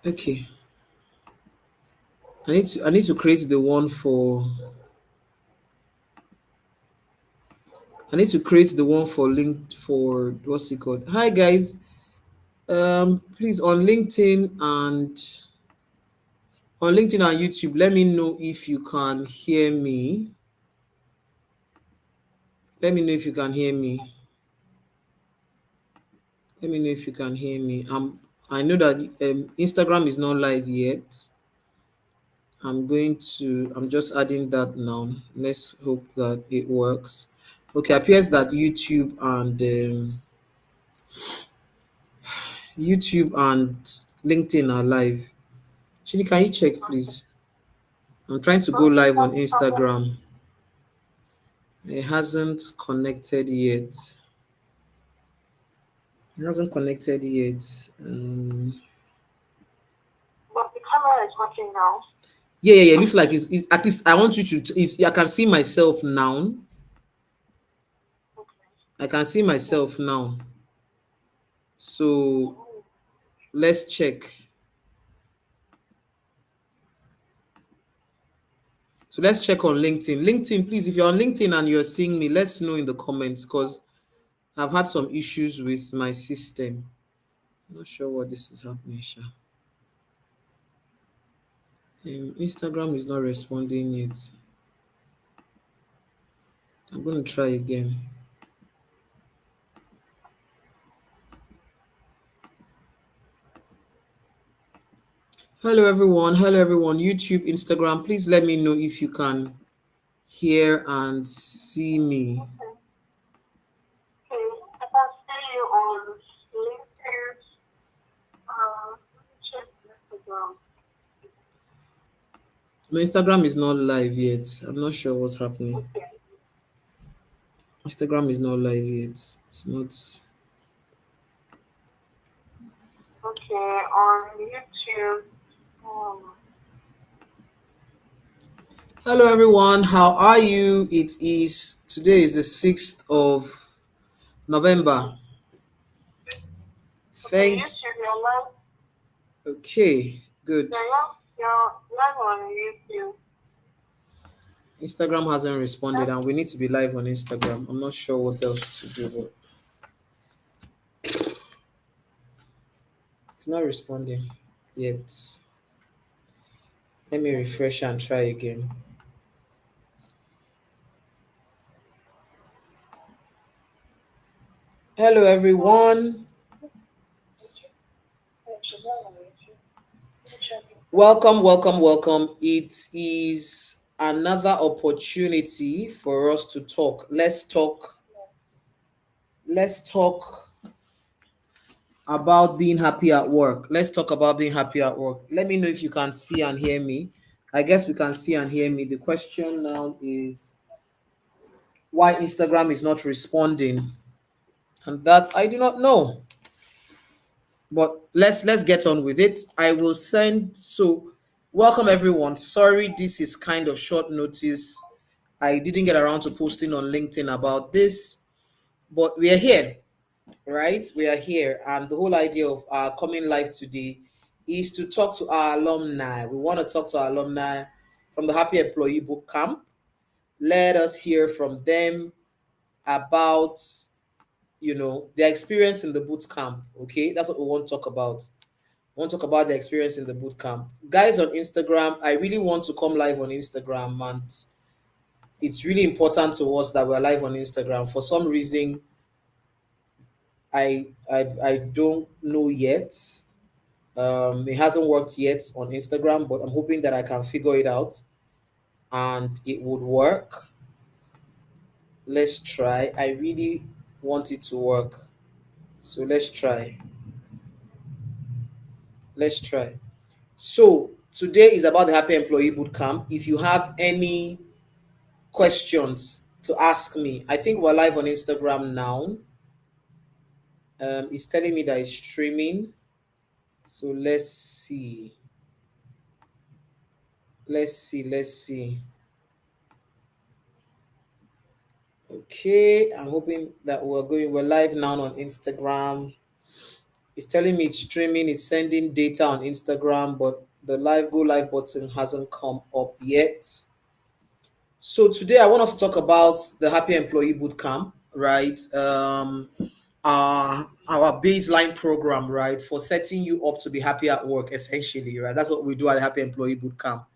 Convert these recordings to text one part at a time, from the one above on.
Okay. I need to create the one for I need to create the one for link for what's it called? Hi guys. Please on LinkedIn and YouTube, let me know if you can hear me. Let me know if you can hear me. Let me know if you can hear me. I know that Instagram is not live yet. I'm just adding that now. Let's hope that it works. Okay, appears that YouTube and LinkedIn are live. Chidi, can you check please? I'm trying to go live on Instagram. It hasn't connected yet. It hasn't connected yet. But the camera is working now. Yeah. It looks like it's at least I want you to. I can see myself now. Okay. I can see myself now. So Oh, let's check. So let's check on LinkedIn. LinkedIn, please, if you're on LinkedIn and you're seeing me, let's know in the comments because I've had some issues with my system. I'm not sure what this is happening, Sha. Instagram is not responding yet. I'm going to try again. Hello, everyone. Hello, everyone. YouTube, Instagram, please let me know if you can hear and see me. okay. Okay. I can see you on LinkedIn. Let me check Instagram. My Instagram is not live yet. I'm not sure what's happening. Okay. Instagram is not live yet. It's not. Okay. On YouTube. Um, Hello, everyone. How are you? Today is the 6th of November. okay. Thank. YouTube. You're live. Okay, good. You're live on YouTube. Instagram hasn't responded, That's and we need to be live on Instagram. I'm not sure what else to do, but it's not responding yet. Let me refresh and try again. Hello, everyone. Welcome, welcome, welcome. It is another opportunity for us to talk. Let's talk about being happy at work. Let's talk about being happy at work. Let me know if you can see and hear me. I guess we can see and hear me. The question now is why Instagram is not responding. And that I do not know. But let's get on with it. I will send so welcome everyone. Sorry this is kind of short notice. I didn't get around to posting on LinkedIn about this, but we are here, right? We are here, and the whole idea of our coming live today is to talk to our alumni. We want to talk to our alumni from the Happy Employee Bootcamp. Let us hear from them about their experience in the boot camp. Okay, that's what we want to talk about. We want to talk about the experience in the boot camp. Guys on Instagram, I really want to come live on Instagram, and it's really important to us that we're live on Instagram. For some reason, I don't know yet. It hasn't worked yet on Instagram, but I'm hoping that I can figure it out and it would work. Let's try. I really want it to work. So let's try. Let's try. So today is about the Happy Employee Bootcamp. If you have any questions to ask me, I think we're live on Instagram now. It's telling me that it's streaming. So let's see. Let's see. Okay, I'm hoping that we're live now on Instagram. It's telling me it's streaming, it's sending data on Instagram, but the live go live button hasn't come up yet. So today I want us to talk about the Happy Employee Bootcamp, right? Our baseline program, right, for setting you up to be happy at work, essentially, right? That's what we do at the Happy Employee Bootcamp.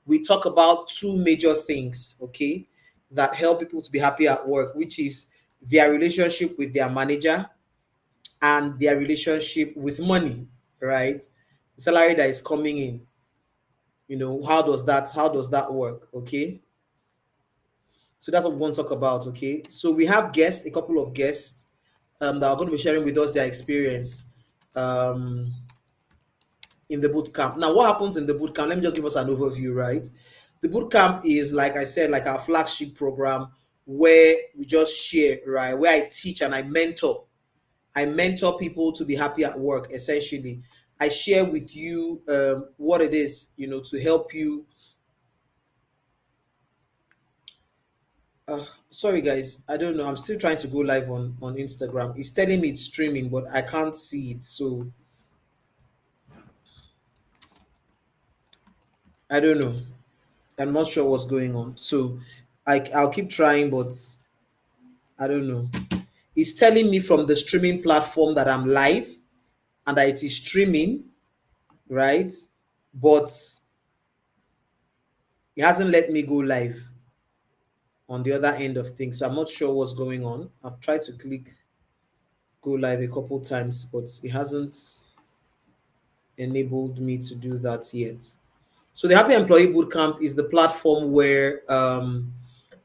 We talk about two major things, okay, that help people to be happy at work, which is their relationship with their manager and their relationship with money, right? The salary that is coming in, how does that work, okay? So that's what we want to talk about, okay? So we have guests, a couple of guests that are going to be sharing with us their experience um, in the boot camp. Now, what happens in the boot camp? Let me just give us an overview, right? The boot camp is, like I said, like our flagship program where we just share, right? Where I teach and I mentor. I mentor people to be happy at work, essentially. I share with you what it is, to help you. Sorry, guys. I don't know. I'm still trying to go live on Instagram. It's telling me it's streaming, but I can't see it. So I don't know. I'm not sure what's going on. So I'll keep trying, but I don't know. It's telling me from the streaming platform that I'm live and that it is streaming, right? But it hasn't let me go live on the other end of things. So I'm not sure what's going on. I've tried to click go live a couple times, but it hasn't enabled me to do that yet. So the Happy Employee Bootcamp is the platform where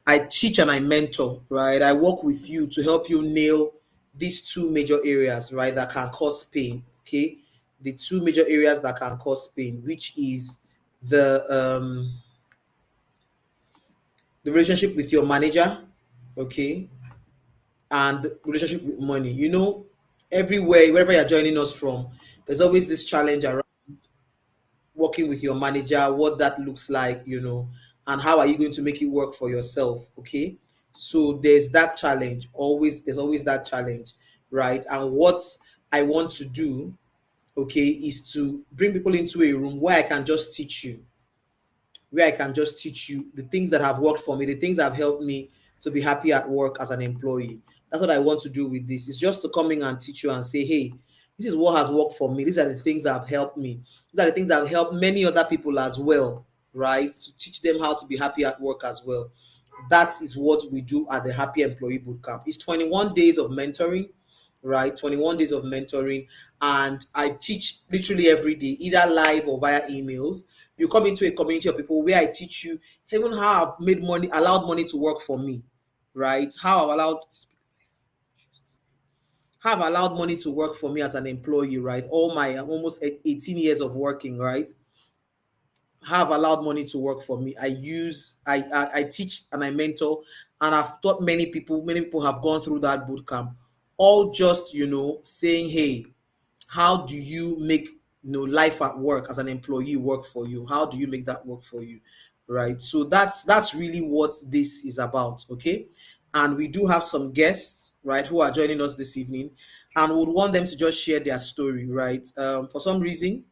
I teach and I mentor, right? I work with you to help you nail these two major areas, right, that can cause pain. Okay, the two major areas that can cause pain, which is the um, the relationship with your manager, okay, and the relationship with money. Everywhere, wherever you're joining us from, there's always this challenge around working with your manager, what that looks like, and how are you going to make it work for yourself. Okay. So there's always that challenge, right? And what I want to do, okay, is to bring people into a room where I can just teach you the things that have worked for me, the things that have helped me to be happy at work as an employee. That's what I want to do with this. It's just to come in and teach you and say, hey, this is what has worked for me. These are the things that have helped me. These are the things that have helped many other people as well, right? To teach them how to be happy at work as well. That is what we do at the Happy Employee Bootcamp. It's 21 days of mentoring, right? 21 days of mentoring. And I teach literally every day, either live or via emails. You come into a community of people where I teach you even how I've made money, allowed money to work for me, right? How I've allowed money to work for me as an employee, right? All my almost 18 years of working, right? Have allowed money to work for me. I teach and I mentor, and I've taught many people. Many people have gone through that boot camp, all just saying, hey, how do you make life at work as an employee work for you? How do you make that work for you, right? So that's really what this is about, okay? And we do have some guests, right, who are joining us this evening, and would want them to just share their story, right? For some reason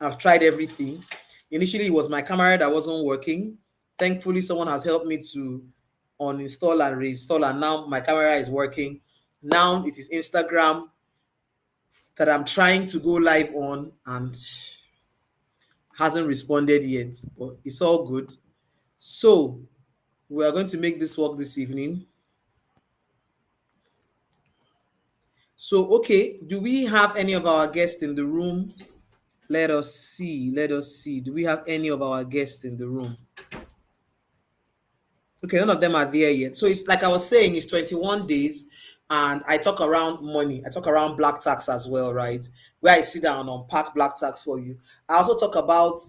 I've tried everything. Initially, it was my camera that wasn't working. Thankfully, someone has helped me to uninstall and reinstall, and now my camera is working. Now it is Instagram that I'm trying to go live on and hasn't responded yet, but it's all good. So we are going to make this work this evening. So, okay, do we have any of our guests in the room? Let us see. Let us see. Do we have any of our guests in the room? Okay, none of them are there yet. So it's like I was saying, it's 21 days, and I talk around money. I talk around black tax as well, right? Where I sit down and unpack black tax for you. I also talk about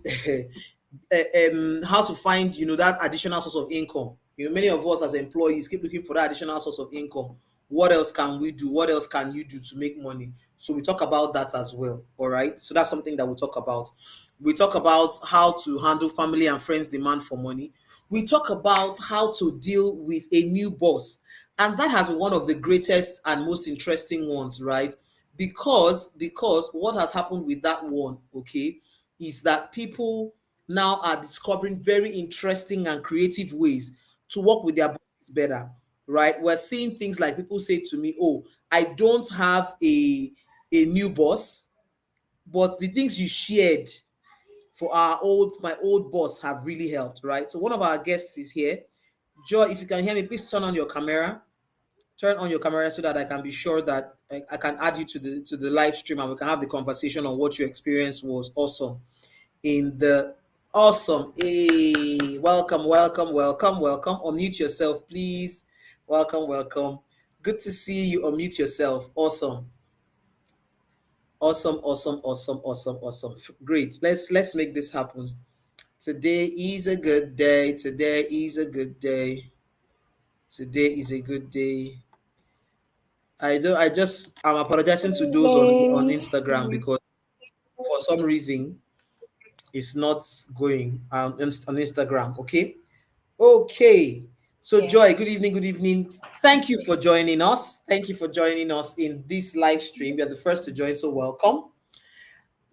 how to find, that additional source of income. Many of us as employees keep looking for that additional source of income. What else can we do? What else can you do to make money? So we talk about that as well. All right. So that's something that we talk about. We talk about how to handle family and friends' demand for money. We talk about how to deal with a new boss. And that has been one of the greatest and most interesting ones, right? because what has happened with that one, okay, is that people now are discovering very interesting and creative ways to work with their bosses better, right? We're seeing things like people say to me, oh, I don't have a new boss, but the things you shared for my old boss have really helped, right? So one of our guests is here. Joy, if you can hear me, please turn on your camera. Turn on your camera so that I can be sure that I can add you to the live stream and we can have the conversation on what your experience was. Awesome. In the awesome. Hey, welcome, welcome, welcome, welcome. Unmute yourself, please. Welcome, welcome. Good to see you. Unmute yourself. Awesome. Awesome, awesome, awesome, awesome, awesome. Great. Let's make this happen. Today is a good day. Today is a good day. Today is a good day. I'm apologizing to those on Evening. Instagram because for some reason it's not going on Instagram. Okay. Okay. So Yeah. Joy, good evening, good evening. Thank you for joining us. Thank you for joining us in this live stream. You're the first to join, so welcome.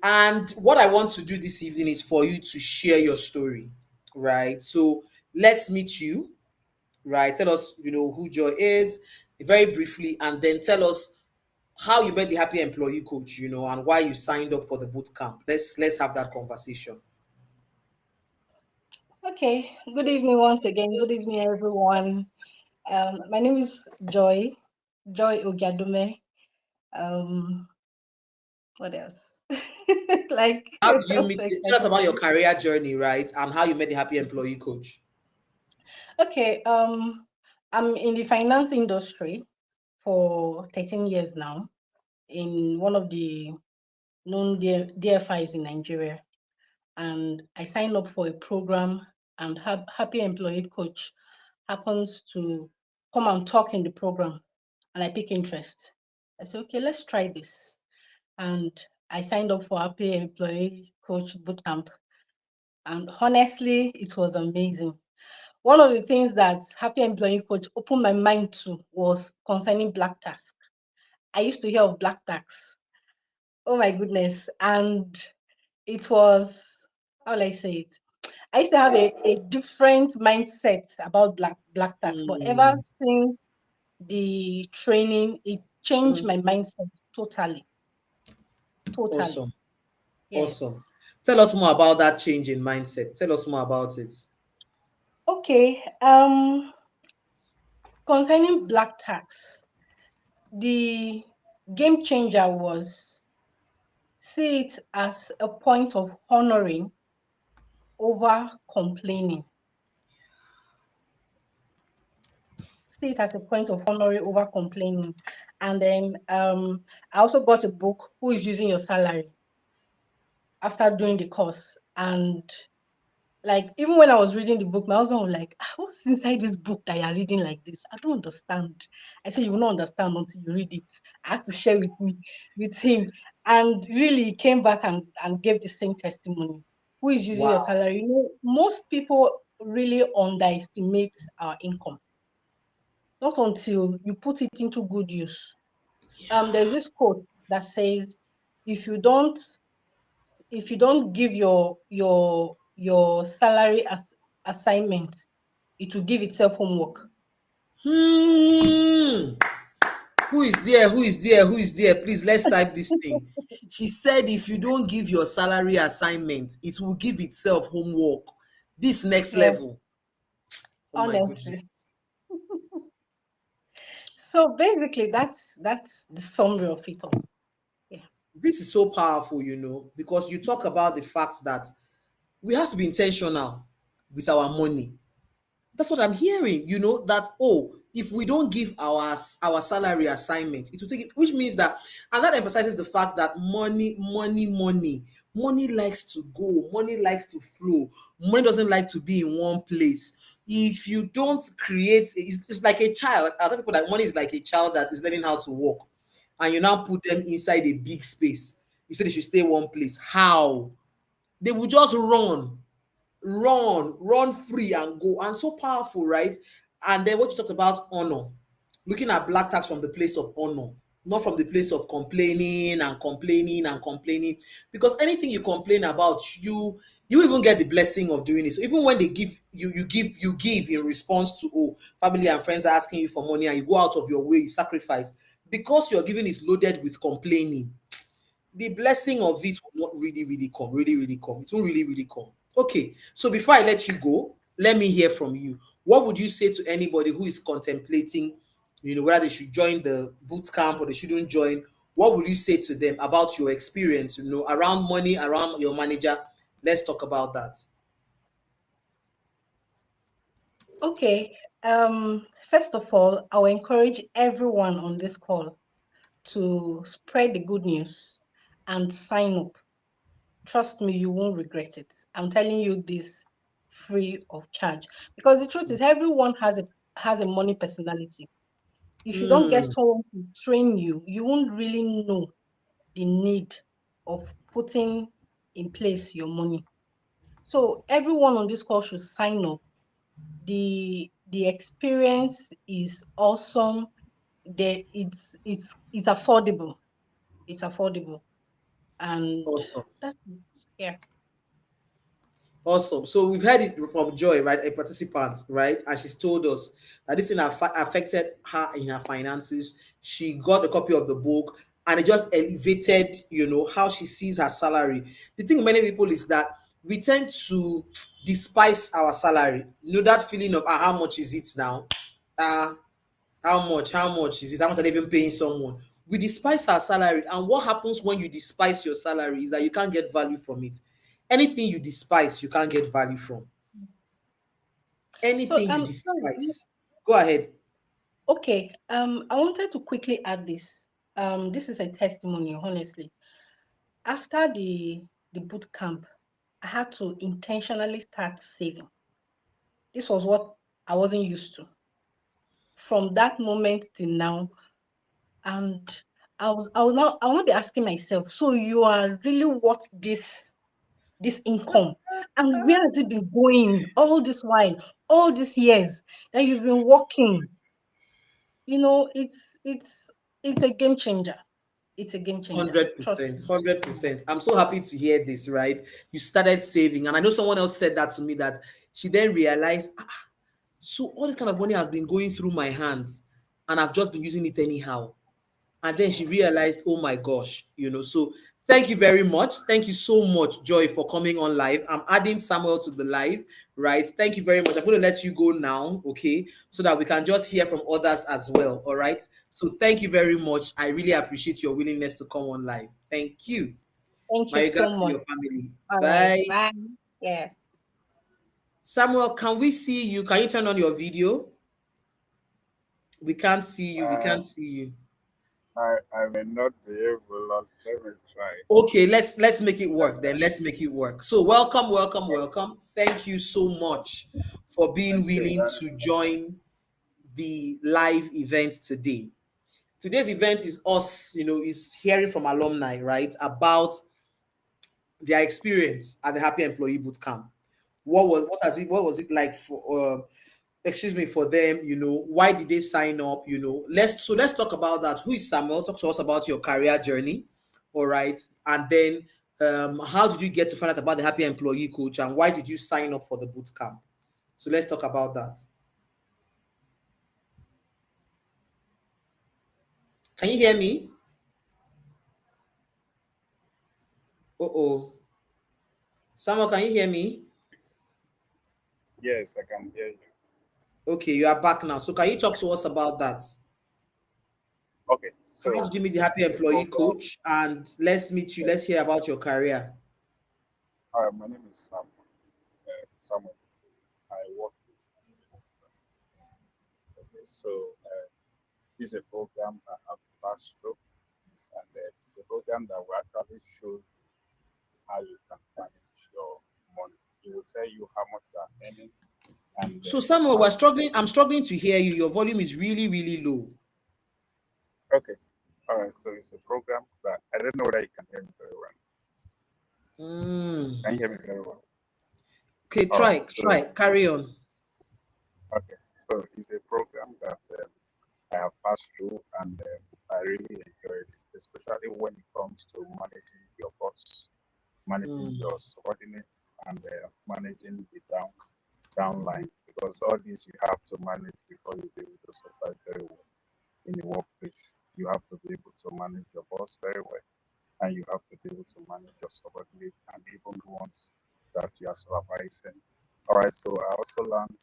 And what I want to do this evening is for you to share your story, right? So let's meet you, right? Tell us, who Joy is very briefly, and then tell us how you met the happy employee coach, and why you signed up for the boot camp. Let's have that conversation. Okay. Good evening once again. Good evening, everyone. My name is Joy. Joy Ogiadume. Um, what else? Like, How did you I'm meet? so Tell us excited. about your career journey, right? And how you met the happy employee coach. Okay. I'm in the finance industry for 13 years now in one of the known DFIs in Nigeria, and I signed up for a program, and Happy Employee Coach happens to come and talk in the program, and I pick interest. I said, okay, let's try this. And I signed up for Happy Employee Coach Bootcamp. And honestly, it was amazing. One of the things that Happy Employee Coach opened my mind to was concerning black tax. I used to hear of black tax. Oh my goodness. And it was, how will I say it? I used to have a different mindset about black tax, but ever Mm, since the training, it changed mhm. my mindset totally, totally. Awesome. Awesome. Yes. Tell us more about that change in mindset. Tell us more about it. Okay. Concerning black tax, the game changer was see it as a point of honoring over complaining. See it as a point of honoring over complaining. And then I also got a book, Who is Using Your Salary, after doing the course. And like, even when I was reading the book, my husband was like, what's inside this book that you're reading like this? I don't understand. I said, you will not understand until you read it. I had to share with him. And really he came back and gave the same testimony. Who is using your Wow. salary? You know, most people really underestimate our income. Not until you put it into good use. There's this quote that says, if you don't if you don't give your salary as assignment, it will give itself homework. Hmm. Who is there? Who is there? Who is there? Please, let's type this thing. She said, if you don't give your salary assignment, it will give itself homework. This next Yes, level. Oh my honestly. goodness. So basically, that's the summary of it all. Yeah. This is so powerful, because you talk about the fact that we have to be intentional with our money. That's what I'm hearing, that, oh, if we don't give our salary assignment, it will take it, which means that, and that emphasizes the fact that money likes to go, money likes to flow, money doesn't like to be in one place. If you don't create, it's like a child. I tell people that money is like a child that is learning how to walk, and you now put them inside a big space. You say they should stay one place. How? They will just run free and go, and so powerful, right? And then what you talked about, honor, looking at black tax from the place of honor. not from the place of complaining and complaining and complaining, because anything you complain about, you even get the blessing of doing it. So even when they give you, you give in response to, oh, family and friends are asking you for money, and you go out of your way, you sacrifice, because your giving is loaded with complaining, the blessing of it will not really come, really come. It won't really come. Okay, so before I let you go, let me hear from you. What would you say to anybody who is contemplating, whether they should join the boot camp or they shouldn't join? What would you say to them about your experience, around money, around your manager? Let's talk about that. Okay. First of all, I will encourage everyone on this call to spread the good news and sign up. Trust me, you won't regret it. I'm telling you this free of charge. Because the truth is, everyone has a money personality. If you don't get Hmm. someone to train you, you won't really know the need of putting in place your money. So everyone on this call should sign up. The experience is awesome. It's affordable. It's affordable, and Awesome. that's it. Yeah. Awesome. So we've heard it from Joy, right, a participant, right, and she's told us that this thing affected her in her finances. She got a copy of the book, and it just elevated, how she sees her salary. The thing with many people is that we tend to despise our salary. That feeling of, how much is it now? Ah, how much is it? How much are they even paying someone? We despise our salary, and what happens when you despise your salary is that you can't get value from it. Anything you despise, you can't get value from. So Anything you sorry. despise. Go ahead. Okay. I wanted to quickly add this. This is a testimony, honestly. After the boot camp, I had to intentionally start saving. This was what I wasn't used to. From that moment till now, and I will not be asking myself, so you are really worth this income, and where has it been going all this while, all these years that you've been working? It's a game changer. It's a game changer. Trust 100%, me. 100%. I'm so happy to hear this, right? You started saving, and I know someone else said that to me, that she then realized, so all this kind of money has been going through my hands, and I've just been using it anyhow. And then she realized, oh my gosh, so thank you very much. Thank you so much, Joy, for coming on live. I'm adding Samuel to the live, right? Thank you very much. I'm going to let you go now, okay, so that we can just hear from others as well. All right, so thank you very much. I really appreciate your willingness to come on live. Thank you. Thank My you so regards to much. your family. All right, Bye. bye. Yeah. Samuel, can we see you? Can you turn on your video? We can't see you. We Uh, can't see you. I may not be able. Let me try. Okay, let's make it work then. Let's make it work. So welcome. Thank you so much for being Okay. willing to join the live event today. Today's event is us, is hearing from alumni, right, about their experience at the Happy Employee Bootcamp. What was it like for for them, why did they sign up? Let's talk about that. Who is Samuel? Talk to us about your career journey. All right, and then how did you get to find out about the Happy Employee Coach, and why did you sign up for the boot camp? So let's talk about that. Can you hear me? Oh, Samuel, can you hear me? Yes, I can hear you. Okay, you are back now, so can you talk to us about that? Okay. How So did you meet the this Happy is a Employee program. Coach? And let's meet you, let's hear about your career. My name is Sam. Samuel. I work with. Okay. So this is a program I have passed through, and it's a program that will actually show you how you can manage your money. It will tell you how much you are earning and So Samuel, how we're you struggling. I'm struggling to hear you. Your volume is really low. Okay. All right. So it's a program that I don't know whether you can hear me very well. Mm. Can you hear me very well? Okay, All right. try, carry on. Okay. So it's a program that I have passed through, and I really enjoyed it, especially when it comes to managing your boss, managing Hmm. your subordinates, and managing the downline. Because all these you have to manage before you be able to survive very well in the workplace. You have to be able to manage your boss very well, and you have to be able to manage your subordinate and even the ones that you are supervising. All right, so I also learned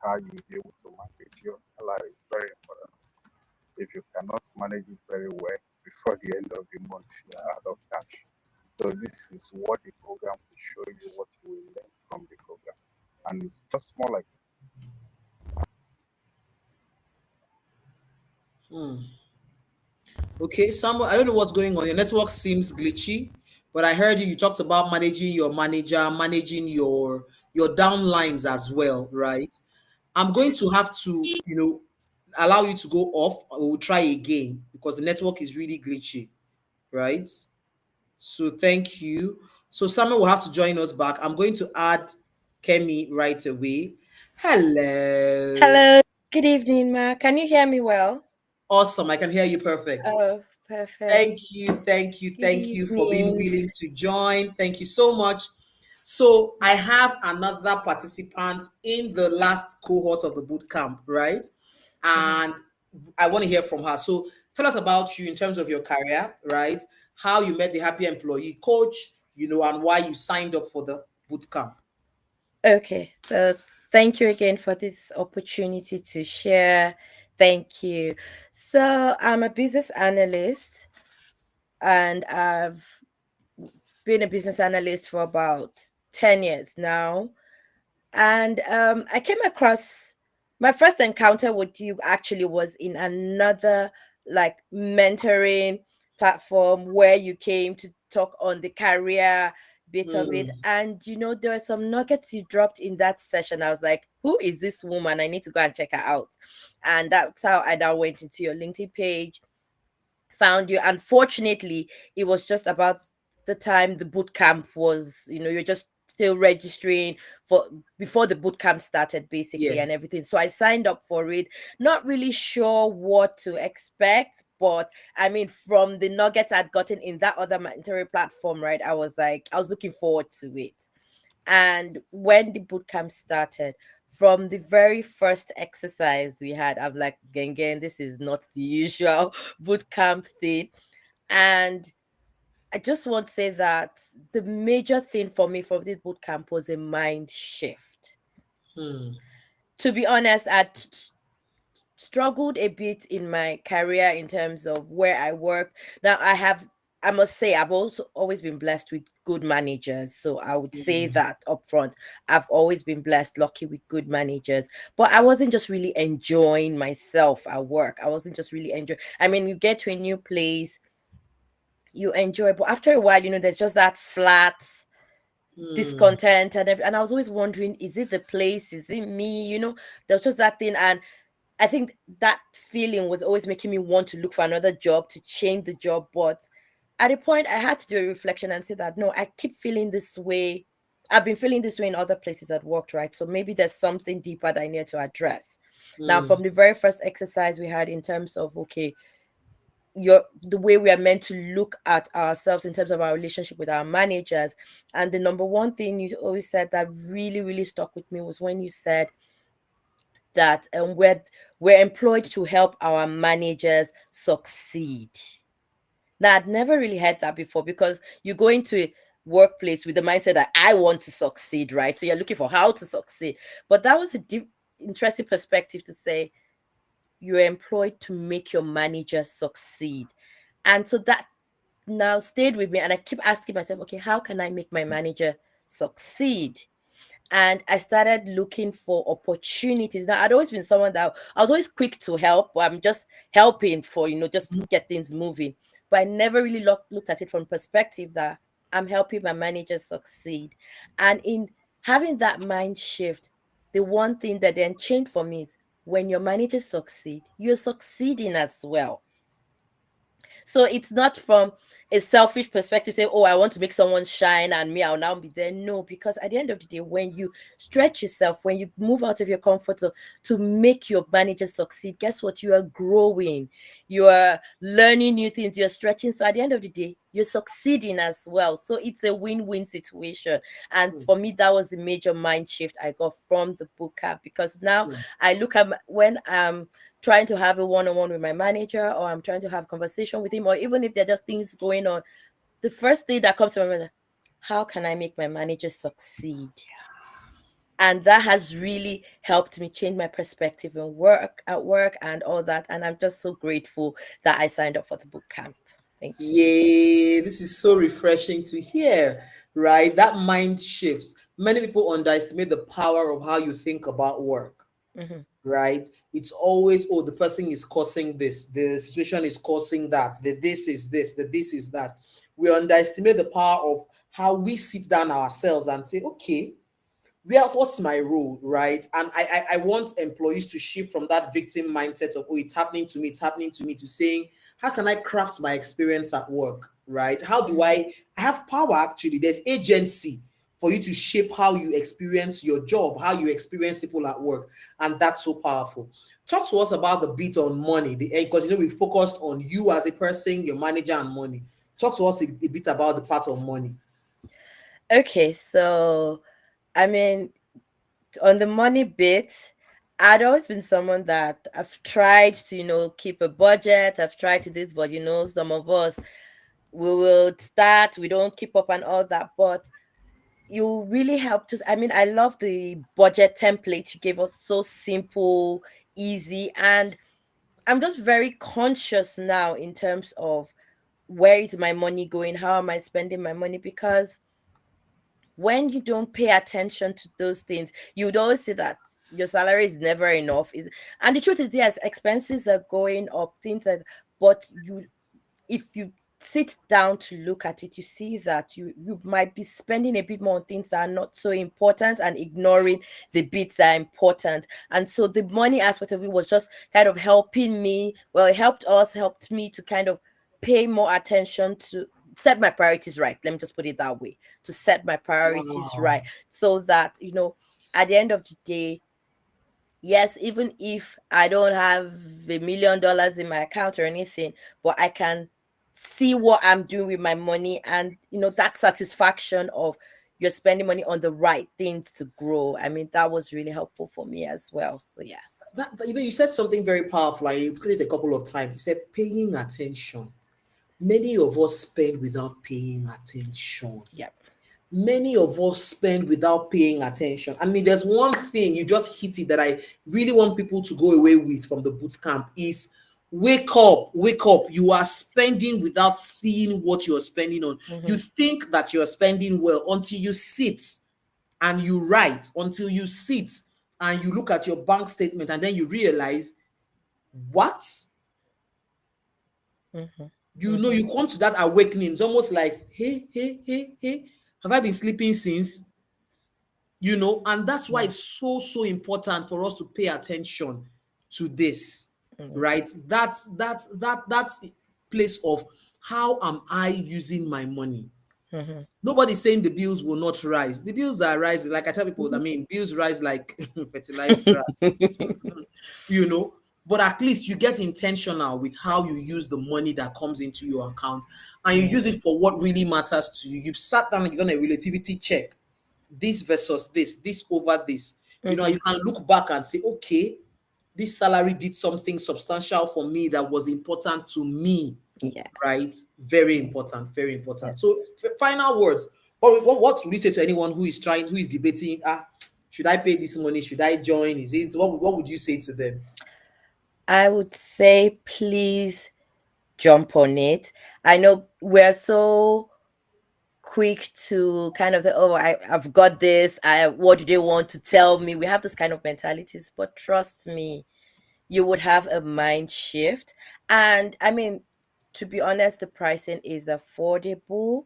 how you be able to manage your salary. It's very important. If you cannot manage it very well before the end of the month, you are out of cash. So this is what the program will show you, what you will learn from the program. And it's just more like Hmm. Okay, Samuel, I don't know what's going on. Your network seems glitchy, but I heard you. You talked about managing your manager, managing your downlines as well, right? I'm going to have to, allow you to go off. We'll try again because the network is really glitchy, right? So thank you. So Samuel will have to join us back. I'm going to add Kemi right away. Hello. Hello, good evening, Ma. Can you hear me well? Awesome. I can hear you perfect. Oh, perfect. Thank you, thank you, Good thank you for being evening. willing to join. Thank you so much. So I have another participant in the last cohort of the boot camp, right? Mhm. And I want to hear from her. So tell us about you in terms of your career, right? How you met the happy employee coach, and why you signed up for the boot camp. Okay, so thank you again for this opportunity to share. Thank you. So, I'm a business analyst and I've been a business analyst for about 10 years now. And I came across my first encounter with you actually was in another like mentoring platform where you came to talk on the career bit of it. Hmm. And there were some nuggets you dropped in that session. I was like, who is this woman? I need to go and check her out. And that's how I now went into your LinkedIn page, found you. Unfortunately, it was just about the time the boot camp was, you're just still registering for before the boot camp started basically and Yes. everything. So I signed up for it, not really sure what to expect, but I mean from the nuggets I'd gotten in that other mentoring platform, right? I was looking forward to it. And when the boot camp started, from the very first exercise we had, I'm like, again, this is not the usual boot camp thing. And I just want to say that the major thing for me from this boot camp was a mind shift. Hmm. To be honest, struggled a bit in my career in terms of where I worked. Now I must say I've also always been blessed with good managers. So I would say Hmm. that up front. I've always been blessed, lucky with good managers. But I wasn't just really enjoying myself at work. I wasn't just really enjoying. I mean, you get to a new place, you enjoy, but after a while, there's just that flat Hmm. discontent and I was always wondering, is it the place? Is it me? There's just that thing. And I think that feeling was always making me want to look for another job, to change the job. But at a point, I had to do a reflection and say that no, I keep feeling this way. I've been feeling this way in other places at work, right? So maybe there's something deeper that I need to address. Now, Hmm. from the very first exercise we had in terms of, okay, the way we are meant to look at ourselves in terms of our relationship with our managers. And the number one thing you always said that really, really stuck with me was when you said that we're employed to help our managers succeed. Now I'd never really heard that before, because you go into a workplace with the mindset that I want to succeed, right? So you're looking for how to succeed. But that was a interesting perspective to say you're employed to make your manager succeed. And so that now stayed with me, and I keep asking myself, okay, how can I make my manager succeed? And I started looking for opportunities. Now, I'd always been someone that I was always quick to help, but I'm just helping for, just to get things moving. But I never really looked at it from perspective that I'm helping my managers succeed. And in having that mind shift, the one thing that then changed for me is when your managers succeed, you're succeeding as well. So it's not from a selfish perspective, say, oh, I want to make someone shine and me, I'll now be there. No, because at the end of the day, when you stretch yourself, when you move out of your comfort zone to make your manager succeed, guess what? You are growing, you are learning new things, you're stretching. So at the end of the day, you're succeeding as well. So it's a win-win situation. And Mm, for me, that was the major mind shift I got from the boot camp, because now mm. I look at when I'm trying to have a one-on-one with my manager, or I'm trying to have conversation with him, or even if there are just things going on, the first thing that comes to my mind is, how can I make my manager succeed? And that has really helped me change my perspective in work, at work, and all that. And I'm just so grateful that I signed up for the boot camp. Thank you. Yay, this is so refreshing to hear, right? That mind shifts. Many people underestimate the power of how you think about work, Hmm. right? It's always, oh, the person is causing this, the situation is causing that, the this is this, the this is that. We underestimate the power of how we sit down ourselves and say, okay, what's my role, right? And I want employees to shift from that victim mindset of, oh, it's happening to me, it's happening to me, to saying, how can I craft my experience at work, right? How do I have power? Actually, there's agency for you to shape how you experience your job, how you experience people at work, and that's so powerful. Talk to us about the bit on money, because we focused on you as a person, your manager, and money. Talk to us a bit about the part of money. Okay, so I mean, on the money bit, I'd always been someone that I've tried to, keep a budget. I've tried to this, but some of us, we will start, we don't keep up and all that. But you really helped us. I mean, I love the budget template you gave us, so simple, easy. And I'm just very conscious now in terms of where is my money going? How am I spending my money? Because when you don't pay attention to those things, you would always say that your salary is never enough. And the truth is, yes, expenses are going up, things like, but if you sit down to look at it, you see that you might be spending a bit more on things that are not so important and ignoring the bits that are important. And so the money aspect of it was just kind of helping me. Well, it helped me to kind of pay more attention to set my priorities right. Let me just put it that way, to set my priorities Wow. right, so that at the end of the day, yes, even if I don't have $1 million in my account or anything, but I can see what I'm doing with my money, and that satisfaction of you're spending money on the right things to grow. I mean, that was really helpful for me as well. So yes. You said something very powerful, and you put it a couple of times. You said paying attention. Many of us spend without paying attention. Yep. Many of us spend without paying attention. I mean, there's one thing you just hit it that I really want people to go away with from the boot camp is wake up, wake up. You are spending without seeing what you're spending on. You Mm-hmm. think that you're spending well until you sit and you write, until you sit and you look at your bank statement, and then you realize what Mm-hmm. you come to that awakening. It's almost like, hey, hey, hey, hey, have I been sleeping since? And that's why Mm-hmm. it's so important for us to pay attention to this, Mm-hmm. right? That's place of how am I using my money. Mm-hmm. Nobody's saying the bills will not rise. The bills are rising. Like I tell people, I mean, bills rise like fertilized grass, you know. But at least you get intentional with how you use the money that comes into your account, and you use it for what really matters to you. You've sat down and you've done a relativity check, this versus this over this. Mm-hmm. You can look back and say, okay, this salary did something substantial for me that was important to me, right? Yes. Very important, very important. So, Yes. final words. What would you say to anyone who is debating? Should I pay this money? Should I join? Is it what would you say to them? I would say please jump on it. I know we're so quick to kind of say, oh, I've got this. What do they want to tell me? We have this kind of mentalities, but trust me, you would have a mind shift. And I mean, to be honest, the pricing is affordable,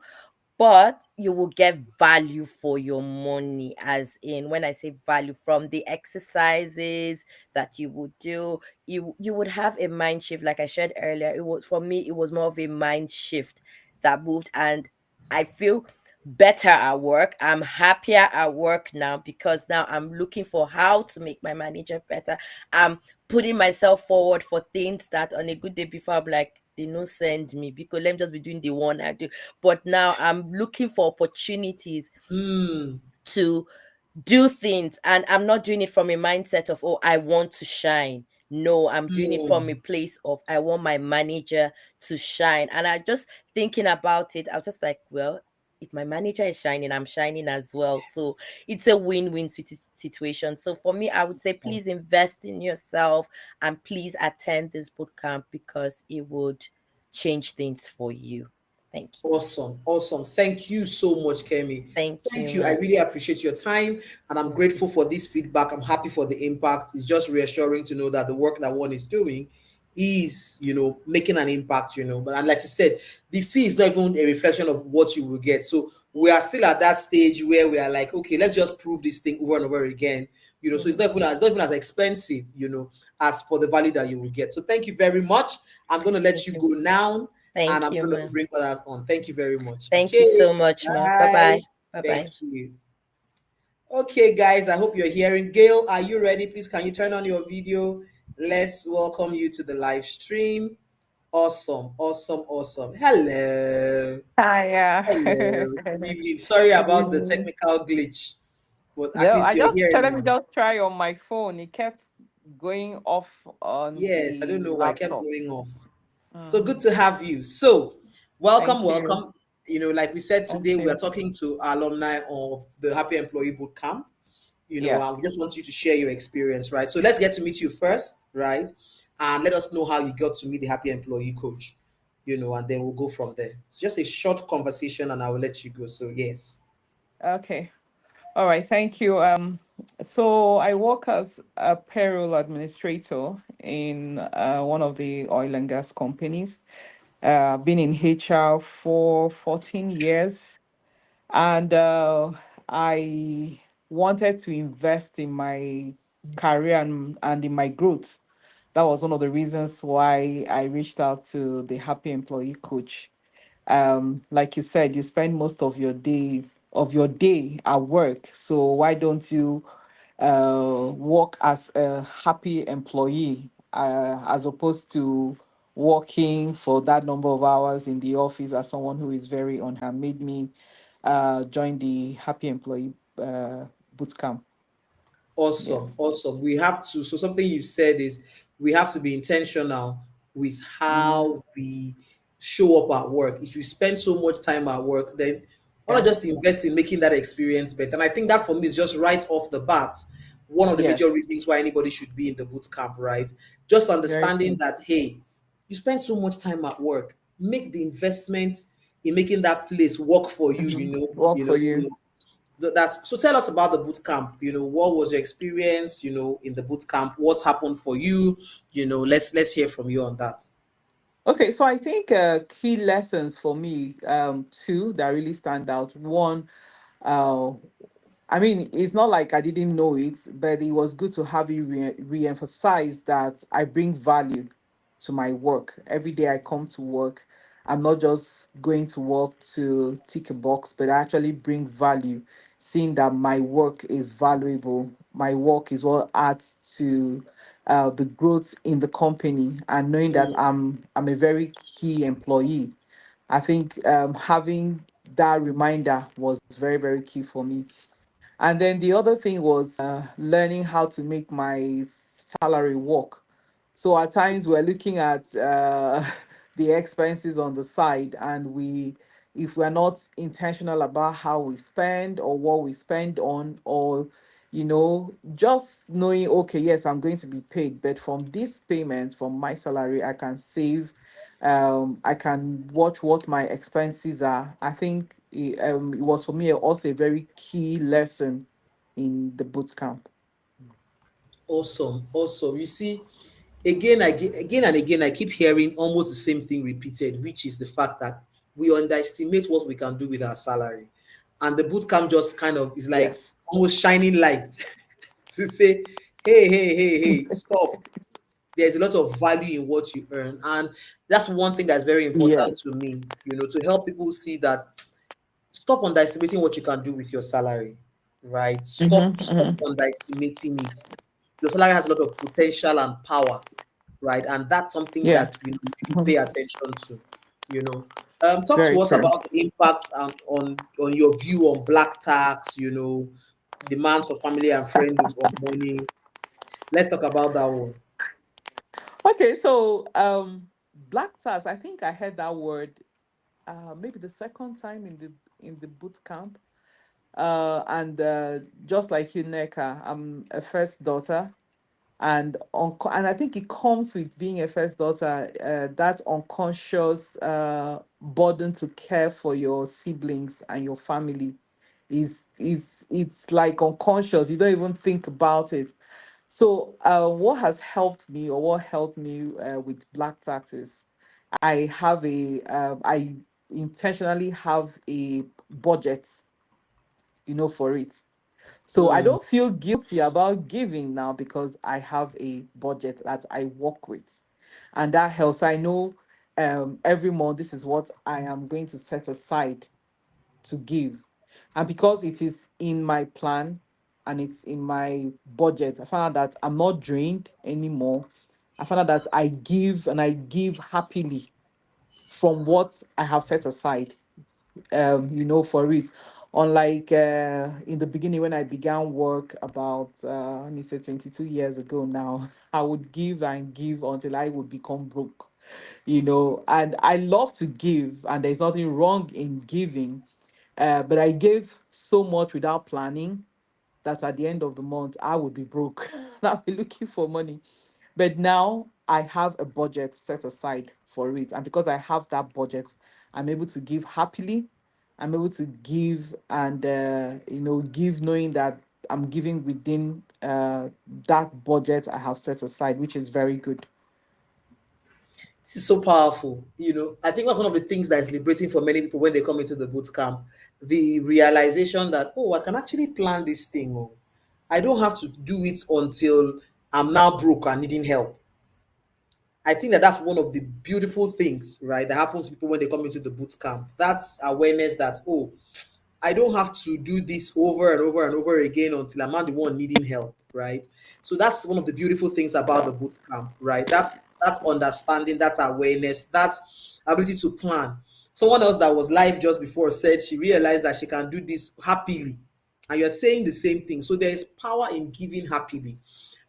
but you will get value for your money. As in, when I say value, from the exercises that you would do, you would have a mind shift. Like I shared earlier, it was, for me, it was more of a mind shift that moved, and I feel better at work. I'm happier at work now because now I'm looking for how to make my manager better. I'm putting myself forward for things that on a good day before I'm like, they no send me because let me just be doing the one I do. But now I'm looking for opportunities Mm, to do things, and I'm not doing it from a mindset of, oh, I want to shine. No, I'm doing it from a mm. place of I want my manager to shine. And I just thinking about it, I was just like, well, if my manager is shining, I'm shining as well. So it's a win-win situation. So for me, I would say please invest in yourself and please attend this boot camp because it would change things for you. Thank you. Awesome, awesome. Thank you so much, Kemi. Thank Thank you, you. I man. really appreciate your time and I'm grateful for this feedback. I'm happy for the impact. It's just reassuring to know that the work that one is doing is, making an impact, But and like you said, the fee is not even a reflection of what you will get. So we are still at that stage where we are like, okay, let's just prove this thing over and over again. So it's not even as expensive, as for the value that you will get. So thank you very much. I'm gonna let Thank you you. go now and Thank I'm you, going to man. bring others on. Thank you very much. Thank you Okay, so much, man. Bye bye. bye. Bye Thank bye. you. Okay, guys, I hope you're hearing. Gail, are you ready? Please, can you turn on your video? Let's welcome you to the live stream. Awesome, awesome, awesome. Hello. Hi, yeah. Hello. Good Good evening. Sorry about the evening. technical glitch, but at No, least I you're just here said let me now. just try on my phone. It kept going off on Yes, I don't the know why I kept laptop. going off. So good Mm, to have you. So, welcome, thank you. welcome. Like we said Thank today, we are you. talking to alumni of the Happy Employee Bootcamp. And Yes. we just want you to share your experience, right? So let's get to meet you first, right? And let us know how you got to meet the Happy Employee Coach, and then we'll go from there. It's just a short conversation and I will let you go. So, yes. Okay. All right. Thank you. So I work as a payroll administrator in one of the oil and gas companies. Been in HR for 14 years. And I wanted to invest in my career and in my growth. That was one of the reasons why I reached out to the Happy Employee Coach. Like you said, you spend most of your day at work. So why don't you work as a happy employee as opposed to working for that number of hours in the office as someone who is very unhappy? Made me join the Happy Employee Bootcamp. Awesome, Yes. awesome. We have to. So something you said is we have to be intentional with Mm-hmm. how we show up at work. If you spend so much time at work, then why not Yeah. just invest in making that experience better? And I think that for me is just right off the bat one of the major Yes. reasons why anybody should be in the boot camp, right? Just Very understanding true. that hey, you spend so much time at work, make the investment in making that place work for you. Mm-hmm. Work for you. So that's so tell us about the boot camp. What was your experience in the boot camp? What happened for you? Let's hear from you on that. Okay, so I think key lessons for me, two that really stand out. One, uh, I mean, it's not like I didn't know it, but it was good to have you re-emphasize that I bring value to my work. Every day I come to work, I'm not just going to work to tick a box, but I actually bring value, seeing that my work is valuable. My work is what adds to the growth in the company, and knowing that Mm, I'm a very key employee. I think having that reminder was very, very key for me. And then the other thing was learning how to make my salary work. So at times we're looking at the expenses on the side, and if we're not intentional about how we spend or what we spend on, or just knowing, okay, yes, I'm going to be paid, but from this payment, from my salary, I can save, I can watch what my expenses are. I think it was for me also a very key lesson in the boot camp. awesome, awesome. You see, again and again, I keep hearing almost the same thing repeated, which is the fact that we underestimate what we can do with our salary, and the boot camp just kind of is like Yes. almost shining light to say, hey, hey, hey, hey, stop. There's a lot of value in what you earn, and that's one thing that's very important Yes. to me. To help people see that stop underestimating what you can do with your salary, right? Stop Mm-hmm. underestimating it. Your salary has a lot of potential and power, right? And that's something Yeah. that you should Mhm. pay attention to. You know, talk to Very us true. about the impact on your view on black tax. Demands for family and friends on money. Let's talk about that one. Okay, so black tax. I think I heard that word maybe the second time in the boot camp. And just like you, Neka, I'm a first daughter, and and I think it comes with being a first daughter, that unconscious burden to care for your siblings and your family is it's like unconscious. You don't even think about it. So what has helped me, or what helped me with black taxes, I intentionally have a budget, for it. So I Mm. don't feel guilty about giving now because I have a budget that I work with. And that helps. I know every month this is what I am going to set aside to give. And because it is in my plan and it's in my budget, I found out that I'm not drained anymore. I found out that I give, and I give happily from what I have set aside, for it. Unlike in the beginning when I began work about let me say 22 years ago now, I would give and give until I would become broke. And I love to give, and there's nothing wrong in giving. But I gave so much without planning that at the end of the month I would be broke and I'll be looking for money. But now I have a budget set aside for it. And because I have that budget, I'm able to give happily. I'm able to give and, give knowing that I'm giving within that budget I have set aside, which is very good. This is so powerful. I think that's one of the things that is liberating for many people when they come into the boot camp. The realization that, oh, I can actually plan this thing. Oh, I don't have to do it until I'm now broke and needing help. I think that that's one of the beautiful things, right, that happens to people when they come into the boot camp. That's awareness that, oh, I don't have to do this over and over and over again until I'm not the one needing help, right? So that's one of the beautiful things about the boot camp, right? That understanding, that awareness, that ability to plan. Someone else that was live just before said she realized that she can do this happily. And you're saying the same thing. So there is power in giving happily.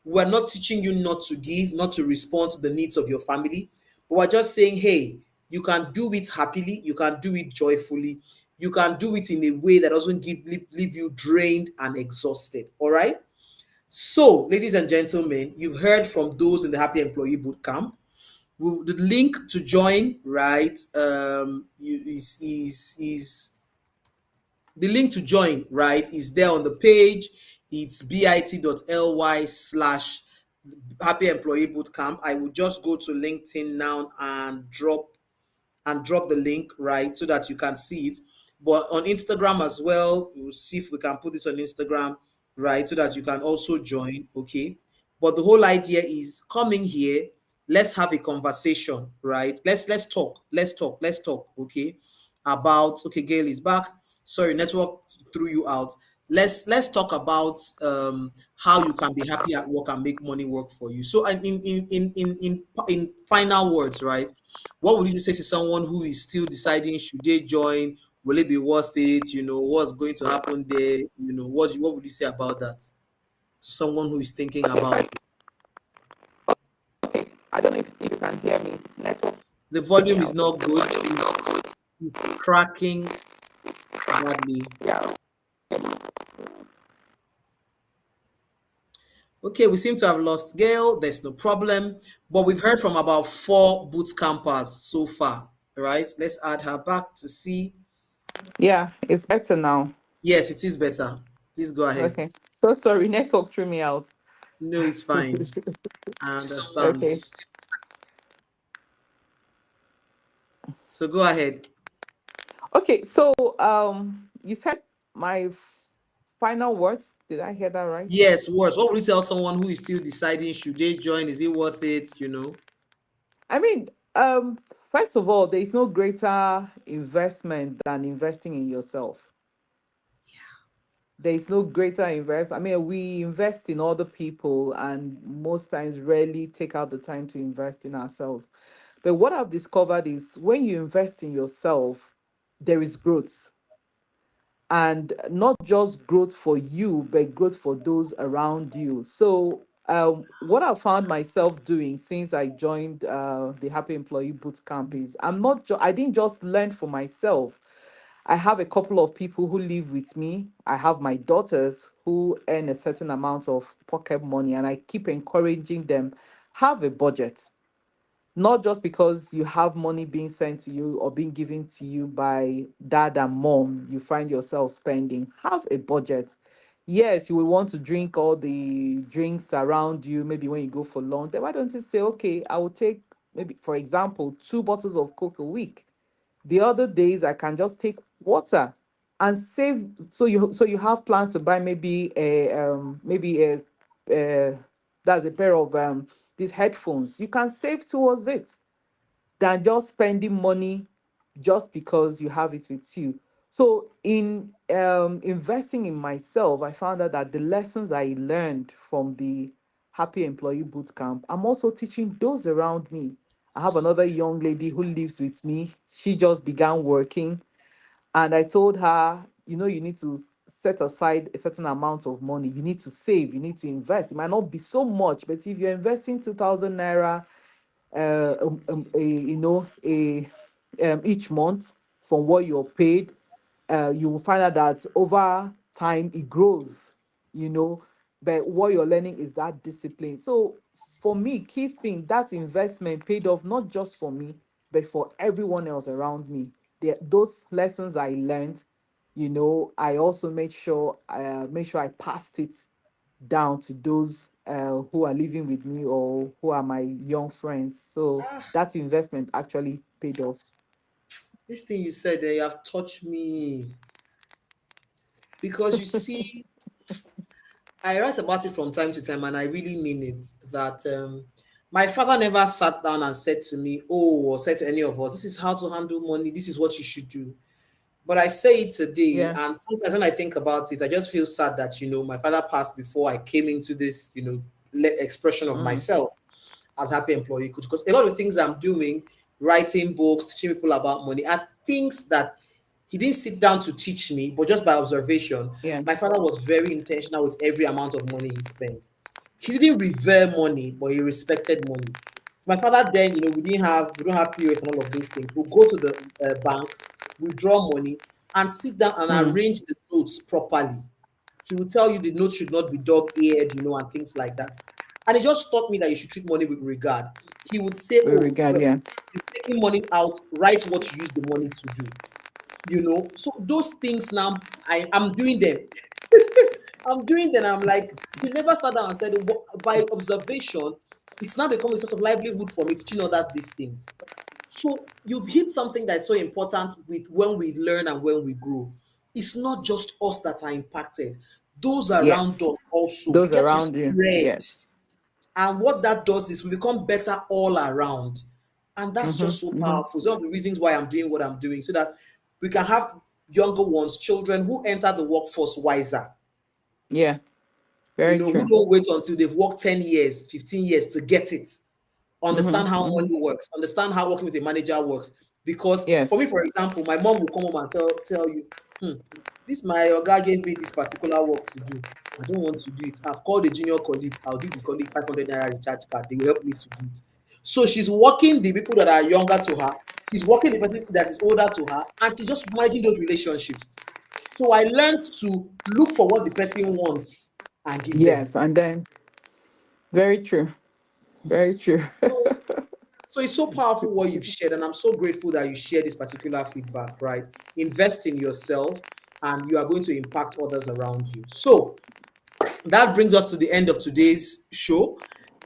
We're not teaching you not to give, not to respond to the needs of your family, but we're just saying, hey, you can do it happily, you can do it joyfully, you can do it in a way that doesn't leave you drained and exhausted. All right. So, ladies and gentlemen, you've heard from those in the Happy Employee Bootcamp. The link to join, right, is the link to join, right, is there on the page. It's bit.ly/ Happy Employee Bootcamp. I will just go to LinkedIn now and drop the link, right, so that you can see it. But on Instagram as well, we'll see if we can put this on Instagram, right, so that you can also join. Okay. But the whole idea is coming here. Let's have a conversation, right? Let's talk. Okay. About, okay, Gail is back. Sorry, network threw you out. Let's talk about how you can be happy at work and make money work for you. So in final words, right? What would you say to someone who is still deciding, should they join? Will it be worth it? What's going to happen there? What would you say about that to someone who is thinking about it? Okay, I don't know if you can hear me. Network The threw me volume is out. not good. It's cracking badly. Yeah. Okay, we seem to have lost Gail. There's no problem. But we've heard from about 4 boot campers so far. Right? Let's add her back to see. Yeah, it's better now. Yes, it is better. Please go ahead. Okay. So sorry, network threw me out. No, it's fine. I understand. Okay. So go ahead. Okay, so you said my final words. Did I hear that right? Yes, worse. What would you tell someone who is still deciding should they join? Is it worth it? You know? I mean, um, first of all, there is no greater investment than investing in yourself. There is no greater invest. I mean, we invest in other people and most times rarely take out the time to invest in ourselves. But what I've discovered is when you invest in yourself, there is growth, and not just growth for you but growth for those around you. So what I found myself doing since I joined the Happy Employee Bootcamp is I didn't just learn for myself. I have a couple of people who live with me. I have my daughters who earn a certain amount of pocket money, and I keep encouraging them, have a budget, not just because you have money being sent to you or being given to you by dad and mom, you find yourself spending. Have a budget. Yes, you will want to drink all the drinks around you, maybe when you go for lunch. Then why don't you say, okay, I will take maybe, for example, 2 bottles of Coke a week. The other days I can just take water and save. So you have plans to buy maybe a that's a pair of these headphones. You can save towards it than just spending money just because you have it with you. So in investing in myself, I found out that the lessons I learned from the Happy Employee Bootcamp, I'm also teaching those around me. I have another young lady who lives with me. She just began working, and I told her, you need to set aside a certain amount of money. You need to save, you need to invest. It might not be so much, but if you're investing 2,000 naira each month from what you're paid, you will find out that over time it grows, you know. But what you're learning is that discipline. So for me, key thing, that investment paid off not just for me, but for everyone else around me. Those lessons I learned, I also made sure I passed it down to those who are living with me or who are my young friends. So that investment actually paid off. This thing you said there, you have touched me. Because you see, I write about it from time to time, and I really mean it. That my father never sat down and said to me, "Oh," or said to any of us, "This is how to handle money. This is what you should do." But I say it today, Yeah. and sometimes when I think about it, I just feel sad that my father passed before I came into this expression of Mm, myself as happy employee coach, because a lot of things I'm doing, writing books, teaching people about money, are things that he didn't sit down to teach me, but just by observation. yeah. My father was very intentional with every amount of money he spent. He didn't revere money, but he respected money. So my father then, we don't have POS and all of those things. We'll go to the bank, withdraw money, and sit down and Mm, arrange the notes properly. He will tell you the note should not be dog-eared, and things like that. And he just taught me that you should treat money with regard. He would say, with "Oh, regard, well, yeah. you're taking money out, write what you use the money to do." So those things now, I'm doing them. I'm doing them. I'm like, he never sat down and said, by observation, it's now become a source of livelihood for me, teaching others these things. So you've hit something that's so important with when we learn and when we grow. It's not just us that are impacted. Those around Yes. us also. We Those get to around you. spread. Yes. And what that does is we become better all around. And that's Mm-hmm, just so mm-hmm. powerful. It's one of the reasons why I'm doing what I'm doing, so that we can have younger ones, children who enter the workforce wiser, Yeah. Very who true. don't wait until they've worked 10 years, 15 years to get it. Understand Mm-hmm, how mm-hmm. money works, understand how working with a manager works. Because for me, Yes. for example, my mom will come home and tell you, "Hmm, this my oga gave me this particular work to do. I don't want to do it. I've called a junior colleague. I'll give the colleague 500 naira recharge card. They will help me to do it." So she's working the people that are younger to her. She's working the person that is older to her, and she's just managing those relationships. So I learned to look for what the person wants and give them. Yes. And then, very true. Very true. So So it's so powerful what you've shared, and I'm so grateful that you share this particular feedback, right? Invest in yourself, and you are going to impact others around you. So that brings us to the end of today's show.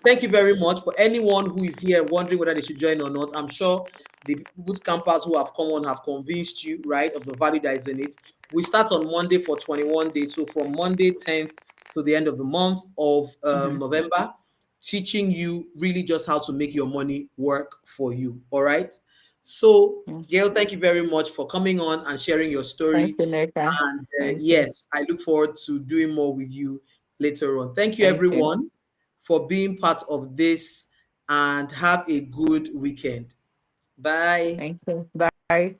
Thank you very much. For anyone who is here wondering whether they should join or not, I'm sure the boot campers who have come on have convinced you, right, of the value that is in it. We start on Monday for 21 days. So from Monday 10th to the end of the month of Mhm. November, teaching you really just how to make your money work for you. All right. So, Yes. Gail, thank you very much for coming on and sharing your Thank story. you, Neka. And Thank you. yes, I look forward to doing more with you later on. Thank you, Thank you. everyone, for being part of this, and have a good weekend. Bye. Thank you. Bye.